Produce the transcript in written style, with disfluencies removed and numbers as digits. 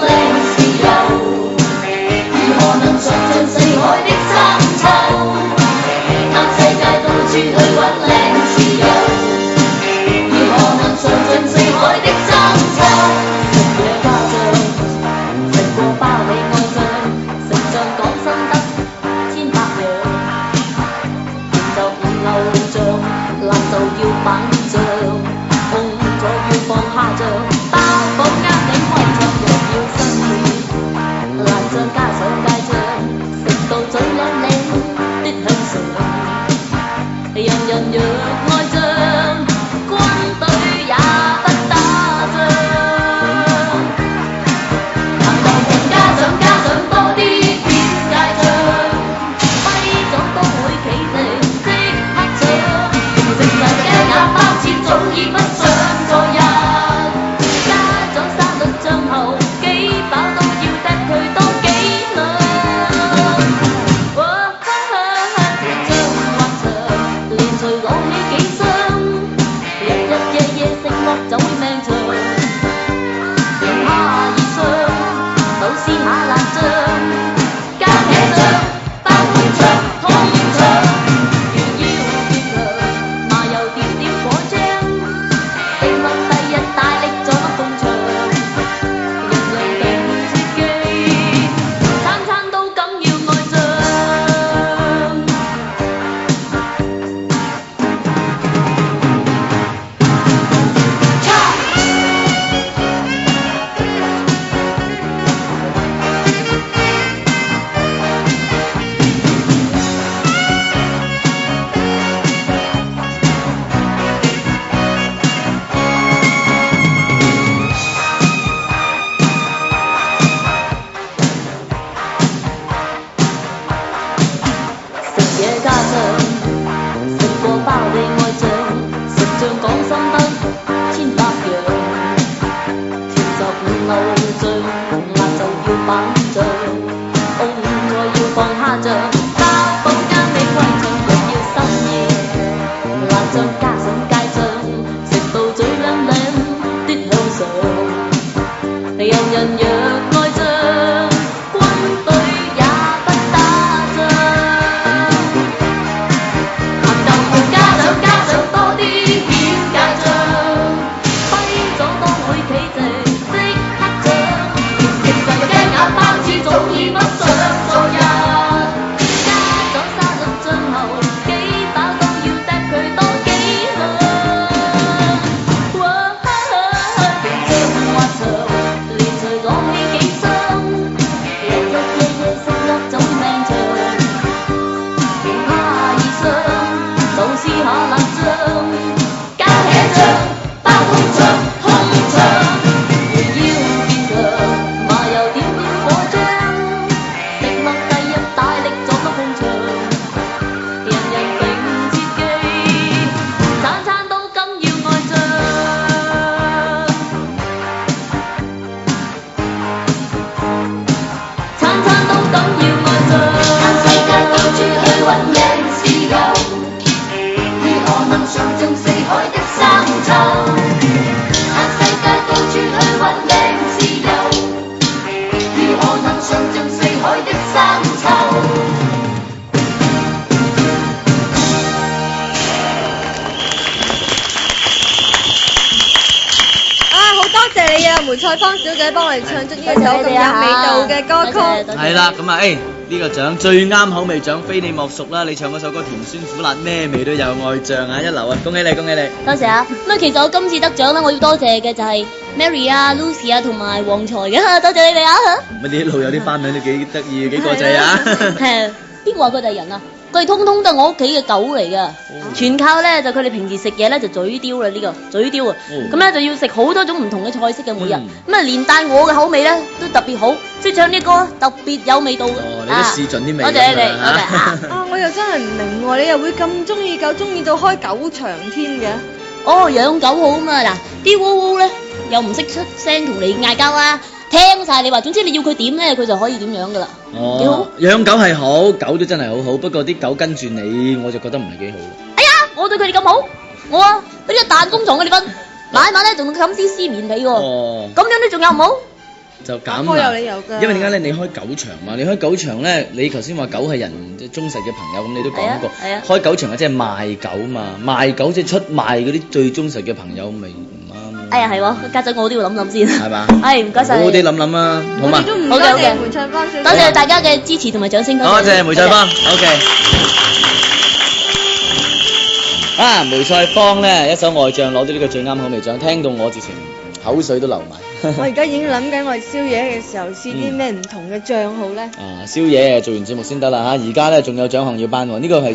靚自由，如何能嘗盡四海的爭鬥？探世界到處去揾靚自由，如何能嘗盡四海的爭鬥？食野家醬，食過包你愛醬，食醬講心得千百樣，甜就唔流醬，辣就要板醬，紅咗要放蝦醬，包保啱你開場又要新意，辣醬加上芥醬，食到嘴靚靚的向上，人人若愛醬，軍隊也不打仗。行頭同家長加上多啲點芥醬，跛咗都會企定即刻搶，食神嘅鴨包切早已不想再日，加咗沙律醬後幾飽都要嗒佢多幾兩。哇哈哈醬或長，連隨攞起幾箱，日日夜夜食落就會命長。連蝦以上，豆豉馬辣醬，加茄醬，包碗腸，湯腸，如要變強，麻油點點果醬，食物第日大力咗埲牆，人人定切記，餐餐都緊要愛醬。食野家醬，食過包你愛醬，食醬講心得千百樣，甜就唔流醬，辣就要板醬，紅菜要放蝦醬，包保啱你歸醬又要新意，辣醬加上芥醬，食到嘴靚靚的向上，人人若愛醬，軍隊也不打仗。行頭同家長加上多啲點芥醬，跛咗都會企直即刻搶，食神嘅鴨包似早已不想再日，加咗沙律醬後幾飽都要嗒佢多幾兩。哇哈哈甜醬或長，連隨攞起幾箱，日日夜夜食落就會命長。連蝦以上，就試下辣醬，加茄醬，包碗腸，湯腸，如要變強，麻油點點果醬，食落第日大力咗埲牆，人人定切記，餐餐都緊要愛醬。餐餐都緊要愛醬。探世界到處去揾靚自由，如何能嘗盡四海的爭鬥？探世界到處去揾靚自由，如何能嘗盡四海的爭鬥？好多謝你啊，梅菜芳小姐幫我哋唱出呢一首咁有味道嘅歌曲。係啦，咁啊，呢個獎最啱口味獎，非你莫屬啦！你唱嗰首歌甜酸苦辣咩味都有，愛醬啊，一流啊！恭喜你，恭喜你！多謝啊！咁啊，其實我今次得獎咧，我要多謝嘅就係 Mary 啊、Lucy 啊同埋黃財嘅，多謝你哋啊！乜啲老友啲花名都幾得意，幾過癮啊！係邊個話佢哋係人啊？佢哋通通都係我屋企嘅狗嚟噶，全靠咧就佢哋平時食嘢咧就嘴刁啦，呢個嘴刁啊，咁咧就要食好多種唔同嘅菜式嘅每日，咁啊連帶我嘅口味咧都特別好，所以唱呢歌特別有味道嘅。你都試盡啲味。多謝你哋，多謝啊！我又真係唔明喎，你又會咁中意狗，中意到開狗場添嘅？哦，養狗好嘛，嗱啲烏烏咧又唔識出聲同你嗌交啊！聽晒你話，總之你要佢點咧，佢就可以點樣噶啦。哦，幾好。養狗係好，狗都真係好好，不過啲狗跟住你，我就覺得唔係幾好。哎呀，我對佢哋咁好，我啊嗰啲彈弓床佢哋瞓，晚晚咧仲冚啲絲棉被喎。哦，咁樣都仲有唔好？就減我有啦。理由㗎。因為點解咧？你開狗場嘛，你開狗場咧，你頭先話狗係人即係忠實嘅朋友，咁你都講過。係啊開狗場啊，即係賣狗嘛，賣狗即係出賣嗰啲最忠實嘅朋友，咪唔啱。哎呀係喎，家陣我都要諗諗先。係嘛？係唔該晒。好好啲諗諗啦，好嘛？我哋都唔多好嘅好嘅謝梅菜芳小姐。多謝大家嘅支持同埋掌聲。多謝梅菜芳，OK。啊，梅菜芳咧一首愛將攞到呢個最啱口味獎，聽到我直情口水都流埋。我而家已經諗緊我哋宵夜嘅時候試啲咩唔同嘅帳號咧。啊，宵夜做完節目先得啦嚇，而家咧仲有獎項要頒喎，呢個係